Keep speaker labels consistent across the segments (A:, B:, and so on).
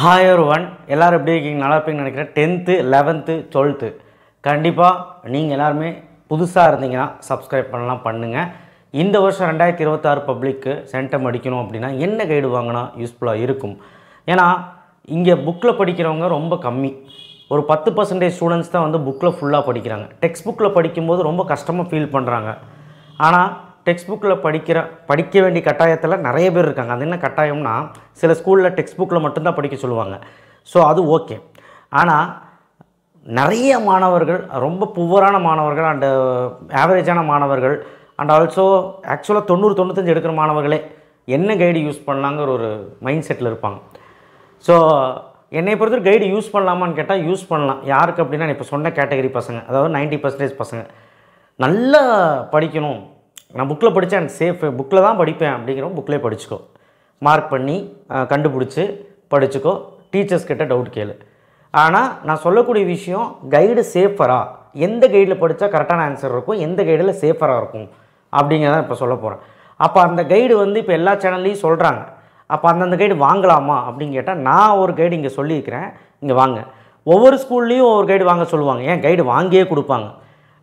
A: Hi everyone, எல்லோரும் எப்படி இருக்கீங்க? நல்லா இருப்பீங்கன்னு நினைக்கிறேன். 10th 11th 12th கண்டிப்பாக நீங்கள் எல்லாருமே புதுசாக இருந்தீங்கன்னா சப்ஸ்கிரைப் பண்ணலாம், பண்ணுங்கள். இந்த வருஷம் 2026 பப்ளிக்கு சென்டம் அடிக்கணும் அப்படின்னா என்ன கைடு வாங்கினா யூஸ்ஃபுல்லாக இருக்கும்? ஏன்னா இங்கே புக்கில் படிக்கிறவங்க ரொம்ப கம்மி. ஒரு 10% ஸ்டூடெண்ட்ஸ் தான் வந்து புக்கில் ஃபுல்லாக படிக்கிறாங்க. டெக்ஸ்ட் புக்கில் படிக்கும்போது ரொம்ப கஷ்டமாக ஃபீல் பண்ணுறாங்க. ஆனால் டெக்ஸ்ட் புக்கில் படிக்க வேண்டிய கட்டாயத்தில் நிறைய பேர் இருக்காங்க. அது என்ன கட்டாயம்னா, சில ஸ்கூலில் டெக்ஸ்ட் புக்கில் மட்டும்தான் படிக்க சொல்லுவாங்க. ஸோ அது ஓகே. ஆனால் நிறைய மாணவர்கள், ரொம்ப புவரான மாணவர்கள் அண்டு ஆவரேஜான மாணவர்கள் அண்ட் ஆல்சோ ஆக்சுவலாக 90-95 எடுக்கிற மாணவர்களே என்ன கைடு யூஸ் பண்ணலாங்கிற ஒரு மைண்ட் செட்டில் இருப்பாங்க. ஸோ என்னை பொறுத்தவரை கைடு யூஸ் பண்ணலாமான்னு கேட்டால் யூஸ் பண்ணலாம். யாருக்கு அப்படின்னா, இப்போ சொன்ன கேட்டகரி பசங்க, அதாவது 90% பசங்க நல்லா படிக்கணும், நான் புக்கில் படித்தா எனக்கு சேஃப், புக்கில் தான் படிப்பேன் அப்படிங்கிறவங்க புக்கிலே படிச்சுக்கோ, மார்க் பண்ணி கண்டுபிடிச்சி படிச்சுக்கோ, டீச்சர்ஸ் கிட்ட டவுட் கேளு. ஆனால் நான் சொல்லக்கூடிய விஷயம், கைடு சேஃபரா, எந்த கைடில் படித்தா கரெக்டான ஆன்சர் இருக்கும், எந்த கைடில் சேஃபராக இருக்கும் அப்படிங்கிறத இப்போ சொல்ல போகிறேன். அப்போ அந்த கைடு வந்து இப்போ எல்லா சேனல்லையும் சொல்கிறாங்க. அப்போ அந்தந்த கைடு வாங்கலாமா அப்படின்னு கேட்டால், நான் ஒரு கைடு இங்கே சொல்லியிருக்கிறேன், இங்கே வாங்க. ஒவ்வொரு ஸ்கூல்லேயும் ஒவ்வொரு கைடு வாங்க சொல்லுவாங்க, ஏன் கைடு வாங்கியே கொடுப்பாங்க.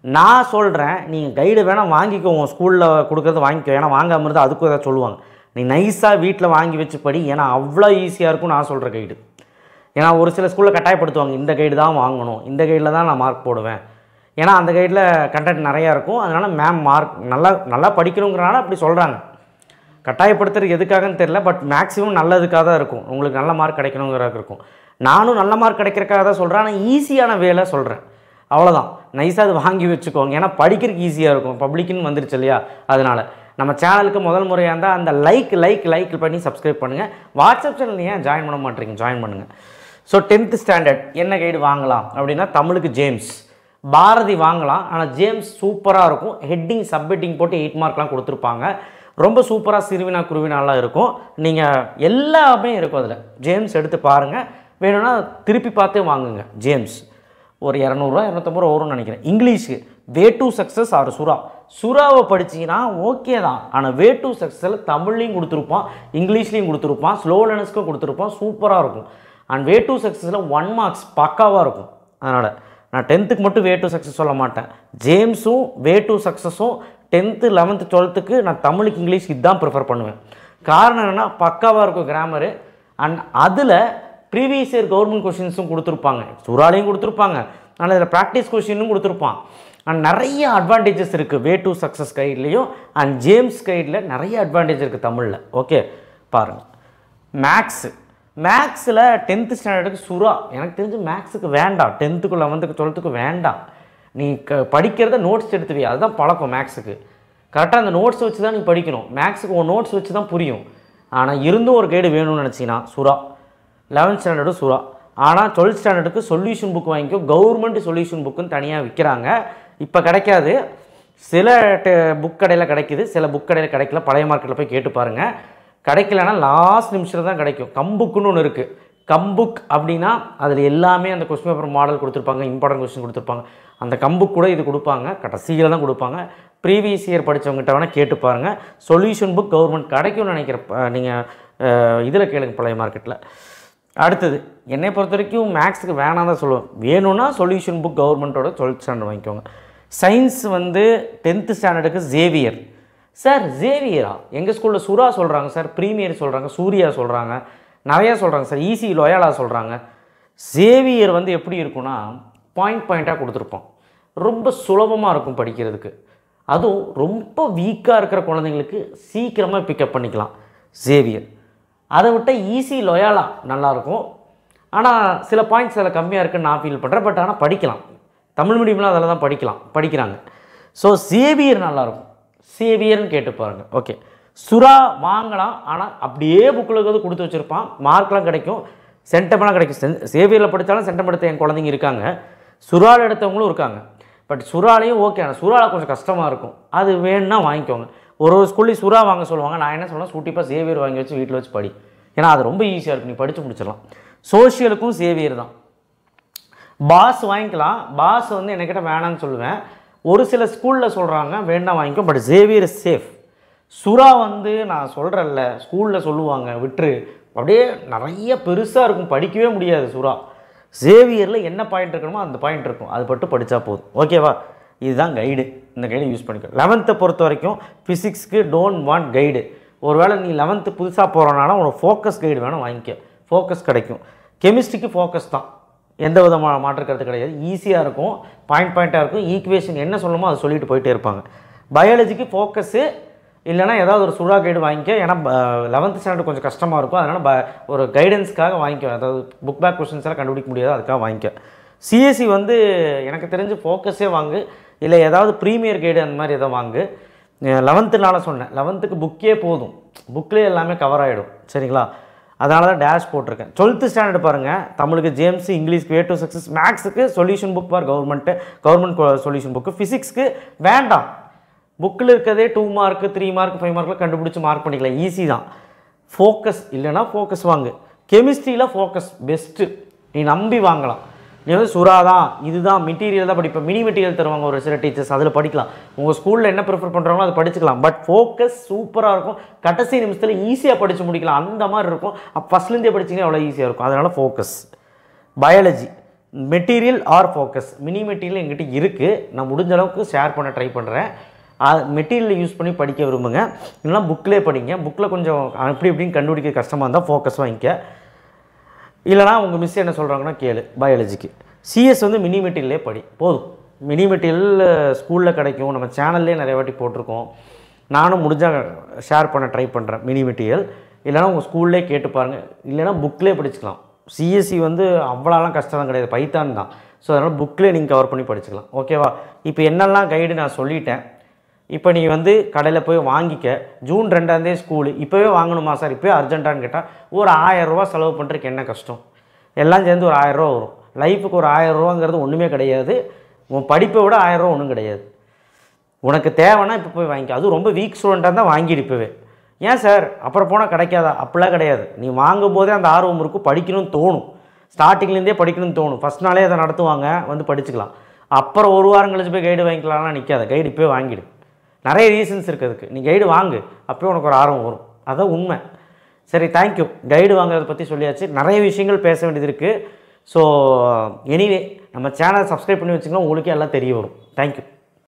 A: நான் சொல்கிறேன், நீங்கள் கைடு வேணால் வாங்கிக்கோ, உங்கள் ஸ்கூலில் கொடுக்குறது வாங்கிக்கோ. ஏன்னா வாங்காமல் இருந்தால் அதுக்கும் எதாவது சொல்லுவாங்க. நீ நைஸாக வீட்டில் வாங்கி வச்சு படி, ஏன்னா அவ்வளோ ஈஸியாக இருக்கும் நான் சொல்கிற கைடு. ஏன்னா ஒரு சில ஸ்கூலில் கட்டாயப்படுத்துவாங்க, இந்த கைடு தான் வாங்கணும், இந்த கைடில் தான் நான் மார்க் போடுவேன். ஏன்னா அந்த கைடில் கண்டென்ட் நிறையா இருக்கும், அதனால் மேம் மார்க் நல்லா படிக்கணுங்கிறனால அப்படி சொல்கிறாங்க. கட்டாயப்படுத்துறது எதுக்காகன்னு தெரியல, பட் மேக்ஸிமம் நல்லதுக்காக தான் இருக்கும், உங்களுக்கு நல்ல மார்க் கிடைக்கணுங்கிறதுக்கு இருக்கும். நானும் நல்ல மார்க் கிடைக்கிறக்காக தான் சொல்கிறேன், ஆனால் ஈஸியான வேலை சொல்கிறேன், அவ்வளோதான். நைஸாக அது வாங்கி வச்சுக்கோங்க, ஏன்னா படிக்கிறதுக்கு ஈஸியாக இருக்கும். பப்ளிக்குன்னு வந்துருச்சு இல்லையா, அதனால் நம்ம சேனலுக்கு முதல் முறையாக இருந்தால் அந்த லைக் பண்ணி சப்ஸ்கிரைப் பண்ணுங்கள். வாட்ஸ்அப் சேனல் ஏன் ஜாயின் பண்ண மாட்டேறீங்க, ஜாயின் பண்ணுங்கள். ஸோ 10th ஸ்டாண்டர்ட் என்ன கைடு வாங்கலாம் அப்படின்னா, தமிழுக்கு ஜேம்ஸ், பாரதி வாங்கலாம். ஆனால் ஜேம்ஸ் சூப்பராக இருக்கும். ஹெட்டிங் சப்ஹெட்டிங் போட்டு 8 மார்க்லாம் கொடுத்துருப்பாங்க. ரொம்ப சூப்பராக சிறுவினா குருவினாலாம் இருக்கும். நீங்கள் எல்லாமே இருக்கும் அதில். ஜேம்ஸ் எடுத்து பாருங்கள், வேணும்னா திருப்பி பார்த்தே வாங்குங்க. ஜேம்ஸ் ஒரு 200 250 வரும்னு நினைக்கிறேன். English way to success or சுறாவை படிச்சிங்கன்னா ஓகே தான். ஆனால் வே டு சக்ஸஸில் தமிழ்லையும் கொடுத்துருப்பான், இங்கிலீஷ்லேயும் கொடுத்துருப்பான், ஸ்லோ லேர்னர்ஸ்க்கும் கொடுத்துருப்பான், சூப்பராக இருக்கும். அண்ட் வே டு சக்ஸஸில் 1 மார்க்ஸ் பக்காவாக இருக்கும். அதனால் நான் 10th மட்டும் வே டு சக்ஸஸ் சொல்ல மாட்டேன். ஜேம்ஸும் way to சக்ஸஸும் 10th 11th 12th நான் தமிழுக்கு இங்கிலீஷ் இதுதான் ப்ரிஃபர் பண்ணுவேன். காரணம் என்னென்னா, பக்காவாக இருக்கும் கிராமரு. அண்ட் அதில் ப்ரீவியஸ் இயர் கவர்மெண்ட் கொஷின்ஸும் கொடுத்துருப்பாங்க, சுறாலையும் கொடுத்துருப்பாங்க, ஆனால் இதில் ப்ராக்டிஸ் கொஷினும் கொடுத்துருப்பான். அண்ட் நிறைய அட்வான்டேஜஸ் இருக்குது வே டு சக்ஸஸ் கைட்லேயும் அண்ட் ஜேம்ஸ் கைடில் நிறைய அட்வான்டேஜ் இருக்குது தமிழில். ஓகே பாருங்கள். மேக்ஸில் 10th ஸ்டாண்டர்டுக்கு சுறா எனக்கு தெரிஞ்சு மேக்ஸுக்கு வேண்டாம், 10th 11th 12th வேண்டாம். நீ படிக்கிறத நோட்ஸ் எடுத்துவியா, அதுதான் பழக்கம் மேக்ஸுக்கு. கரெக்டாக அந்த நோட்ஸ் வச்சு தான் நீ படிக்கணும். மேக்ஸுக்கு ஒரு நோட்ஸ் வச்சு தான் புரியும். ஆனால் இருந்தும் ஒரு கைடு வேணும்னு நினச்சிங்கன்னா சுறா, 11th ஸ்டாண்டர்டு சுறா. ஆனால் 12th ஸ்டாண்டர்டுக்கு சொல்யூஷன் புக் வாங்கிக்கோ. கவர்மெண்ட் சொல்யூஷன் புக்குன்னு தனியாக விற்கிறாங்க, இப்போ கிடைக்காது. சில புக் கடையில் கிடைக்கிது, சில புக் கடையில் கிடைக்கல. பழைய மார்க்கெட்டில் போய் கேட்டு பாருங்கள். கிடைக்கலன்னா லாஸ்ட் நிமிஷத்தில் தான் கிடைக்கும். கம்புக்குன்னு ஒன்று இருக்குது. கம்புக் அப்படின்னா அதில் எல்லாமே அந்த கொஸ்டின் பேப்பர் மாடல் கொடுத்துருப்பாங்க, இம்பார்ட்டன்ட் கொஸ்டின் கொடுத்துருப்பாங்க. அந்த கம்புக் கூட இது கொடுப்பாங்க, கடைசியில் தான் கொடுப்பாங்க. ப்ரீவியஸ் இயர் படித்தவங்ககிட்ட வேணால் கேட்டு பாருங்கள். சொல்யூஷன் புக் கவர்மெண்ட் கிடைக்கும்னு நினைக்கிறேன். நீங்கள் இதில் கேளுங்க, பழைய மார்க்கெட்டில். அடுத்தது என்னை பொறுத்த வரைக்கும் மேக்ஸுக்கு வேணாம் தான் சொல்லுவேன். வேணும்னா சொல்யூஷன் புக் கவர்மெண்ட்டோட 12th ஸ்டாண்டர்ட் வாங்கிக்கோங்க. சயின்ஸ் வந்து 10th ஸ்டாண்டர்டுக்கு ஜேவியர். சார் ஜேவியரா? எங்கள் ஸ்கூலில் சுறா சொல்கிறாங்க சார், ப்ரீமியர் சொல்கிறாங்க, சூர்யா சொல்கிறாங்க, நிறையா சொல்கிறாங்க சார், ஈஸி லோயாலா சொல்கிறாங்க. ஜேவியர் வந்து எப்படி இருக்குன்னா, பாயிண்ட்டாக கொடுத்துருப்போம், ரொம்ப சுலபமாக இருக்கும் படிக்கிறதுக்கு. அதுவும் ரொம்ப வீக்காக இருக்கிற குழந்தைங்களுக்கு சீக்கிரமாக பிக்கப் பண்ணிக்கலாம் ஜேவியர். அதை விட்ட ஈஸி லோயாலா நல்லாயிருக்கும். ஆனால் சில பாயிண்ட்ஸ் அதில் கம்மியாக இருக்குன்னு நான் ஃபீல் பண்ணுறேன். பட் ஆனால் படிக்கலாம், தமிழ் மீடியம்லாம் அதில் தான் படிக்கிறாங்க. ஸோ சேவியர் நல்லாயிருக்கும், சேவியர்னு கேட்டு பாருங்கள். ஓகே, சுறா வாங்கலாம். ஆனால் அப்படியே புக்கில் இருக்கிறது கொடுத்து வச்சுருப்பான், மார்க்லாம் கிடைக்கும், சென்டமெல்லாம் கிடைக்கும். சேவியரில் படித்தாலும் சென்டம் எடுத்த என் குழந்தைங்க இருக்காங்க, சுறாவில் எடுத்தவங்களும் இருக்காங்க. பட் சுறாலையும் ஓகே, ஆனால் சுறாவில் கொஞ்சம் கஷ்டமாக இருக்கும். அது வேணும்னா வாங்கிக்கோங்க. ஒரு ஸ்கூல்லேயும் சுறா வாங்க சொல்லுவாங்க. நான் என்ன சொல்லுவேன், சூட்டிப்பாக சேவியர் வாங்கி வச்சு வீட்டில் வச்சு படி, ஏன்னா அது ரொம்ப ஈஸியாக இருக்கும், நீ படித்து முடிச்சிடலாம். சோஷியலுக்கும் சேவியர் தான். பாஸ் வாங்கிக்கலாம். பாஸ் வந்து என்கிட்ட வேணான்னு சொல்லுவேன். ஒரு சில ஸ்கூலில் சொல்கிறாங்க வேண்டாம் வாங்கிக்கோ, பட் சேவியர் சேஃப். சுறா வந்து நான் சொல்கிறேன்ல, ஸ்கூலில் சொல்லுவாங்க விட்டுரு, அப்படியே நிறைய பெருசாக இருக்கும், படிக்கவே முடியாது சுறா. சேவியரில் என்ன பாயிண்ட் இருக்கணுமோ அந்த பாயிண்ட் இருக்கும், அது பட்டு படித்தா போதும். ஓகேவா? இதுதான் கைடு. இந்த கைடை யூஸ் பண்ணிக்கோ. 11th பொறுத்த வரைக்கும் ஃபிசிக்ஸ்க்கு டோன்ட் வாண்ட் கைடு. ஒருவேளை நீ 11th புதுசாக போகிறனால உனக்கு ஃபோக்கஸ் கைடு வேணும், வாங்கிக்க. ஃபோக்கஸ் கிடைக்கும். கெமிஸ்ட்ரிக்கு ஃபோக்கஸ் தான், எந்த விதமான மாற்றுக்கிறது கிடையாது. ஈஸியாக இருக்கும், பாயிண்ட்டாக இருக்கும். ஈக்குவேஷன் என்ன சொல்லணுமோ அதை சொல்லிட்டு போயிட்டே இருப்பாங்க. பயாலஜிக்கு ஃபோக்கஸு இல்லைனா ஏதாவது ஒரு சுறா கைடு வாங்கிக்க. ஏன்னா 11th ஸ்டாண்டர்ட் கொஞ்சம் கஷ்டமாக இருக்கும், அதனால் ஒரு கைடன்ஸ்க்காக வாங்கிக்க. அதாவது புக் பேக் கொஸ்டின்ஸ் எல்லாம் கண்டுபிடிக்க முடியாது, அதுக்காக வாங்கிக்க. சிஎஸ்சி வந்து எனக்கு தெரிஞ்சு ஃபோக்கஸே வாங்கு, இல்லை ஏதாவது ப்ரீமியர் கைடு அந்த மாதிரி எதாவது வாங்கு. 11th சொன்னேன், 11th புக்கே போதும், புக்லேயே எல்லாமே கவர் ஆகிடும். சரிங்களா? அதனால தான் டேஷ் போட்டிருக்கேன். 12th ஸ்டாண்டர்ட் பாருங்கள், தமிழுக்கு ஜேம்ஸ், இங்கிலீஷ்க்கு A to Success, மேக்ஸுக்கு solution book for government solution book. ஃபிசிக்ஸ்க்கு வேண்டாம், புக்கில் இருக்கிறதே 2 மார்க்கு 3 மார்க் 5 மார்க்கில் கண்டுபிடிச்சி மார்க் பண்ணிக்கலாம், ஈஸி தான். ஃபோக்கஸ் இல்லைனா ஃபோக்கஸ் வாங்கு. கெமிஸ்ட்ரியில் ஃபோக்கஸ் பெஸ்ட்டு, நீ நம்பி வாங்கலாம். நீ வந்து சுறா தான், இதுதான் மெட்டீரியல் தான் படிப்பேன். மினி மெட்டீரியல் தருவாங்க ஒரு சில டீச்சர்ஸ், அதில் படிக்கலாம். உங்கள் ஸ்கூலில் என்ன ப்ரிஃபர் பண்ணுறாங்களோ அதை படிச்சுக்கலாம். பட் ஃபோக்கஸ் சூப்பராக இருக்கும், கடைசி நிமிஷத்தில் ஈஸியாக படித்து முடிக்கலாம், அந்த மாதிரி இருக்கும். ஃபஸ்ட்லேருந்தே படிச்சிங்கன்னா அவ்வளோ ஈஸியாக இருக்கும். அதனால் focus. Biology material or focus. Mini material எங்கிட்ட இருக்குது, நான் முடிஞ்ச அளவுக்கு ஷேர் பண்ண ட்ரை பண்ணுறேன். மெட்டீரியல் யூஸ் பண்ணி படிக்க விரும்புங்க, இல்லைனா புக்கிலே படிங்க. புக்கில் கொஞ்சம் அப்படி இப்படின்னு கண்டுபிடிக்க கஷ்டமாக இருந்தால் ஃபோக்கஸ் வாங்கிக்க. இல்லைனா உங்கள் மிஸ் என்ன சொல்கிறாங்கன்னா கேளு. பயாலஜிக்கு சிஎஸ் வந்து மினி மெட்டீரியலே படி போதும். மினி மெட்டீரியல் ஸ்கூலில் கிடைக்கும், நம்ம சேனல்லே நிறைய வாட்டி போட்டிருக்கோம். நானும் முடிஞ்சால் ஷேர் பண்ண ட்ரை பண்ணுறேன் மினி மெட்டீரியல். இல்லைனா உங்கள் ஸ்கூல்லே கேட்டு பாருங்கள், இல்லைனா புக்கிலே படிச்சுக்கலாம். சிஎஸ்சி வந்து அவ்வளோலாம் கஷ்டம் கிடையாது, பைத்தான் தான். ஸோ அதனால் புக்கிலே நீங்கள் கவர் பண்ணி படிச்சுக்கலாம். ஓகேவா? இப்போ என்னெல்லாம் கைடு நான் சொல்லிட்டேன். இப்போ நீ வந்து கடையில் போய் வாங்கிக்க. ஜூன் 2 ஸ்கூலு, இப்போவே வாங்கணுமா சார், இப்போவே அர்ஜென்ட்டான்னு கேட்டால் ஒரு 1000 ரூபா செலவு பண்ணுறதுக்கு என்ன கஷ்டம்? எல்லாம் சேர்ந்து ஒரு 1000 ரூபா வரும். லைஃபுக்கு ஒரு 1000 ரூபாங்கிறது ஒன்றுமே கிடையாது. உன் படிப்பை விட 1000 ரூபா ஒன்றும் கிடையாது. உனக்கு தேவைன்னா இப்போ போய் வாங்கிக்க. அதுவும் ரொம்ப வீக் ஸ்டூடெண்ட்டாக தான் வாங்கிடு இப்போவே. ஏன் சார் அப்புறம் போனால் கிடைக்காதா? அப்படிலாம் கிடையாது. நீ வாங்கும் போதே அந்த ஆர்வம் இருக்கும், படிக்கணும்னு தோணும். ஸ்டார்டிங்லேருந்தே படிக்கணும்னு தோணும். ஃபஸ்ட் நாளே அதை நடத்துவாங்க, வந்து படிச்சுக்கலாம். அப்புறம் ஒரு வாரம் கழிச்சு போய் கைடு வாங்கிக்கலாம்னா நிற்காத. கைடு இப்போவே வாங்கிடு. நிறைய ரீசன்ஸ் இருக்கிறதுக்கு. நீ கைடு வாங்கு, அப்போயே உனக்கு ஒரு ஆர்வம் வரும். அதுதான் உண்மை. சரி, தேங்க்யூ. கைடு வாங்குறதை பற்றி சொல்லியாச்சு. நிறைய விஷயங்கள் பேச வேண்டியது இருக்குது. ஸோ எனிவே நம்ம சேனலை சப்ஸ்கிரைப் பண்ணி வச்சிங்கன்னா உங்களுக்கே எல்லாம் தெரிய வரும். தேங்க்யூ.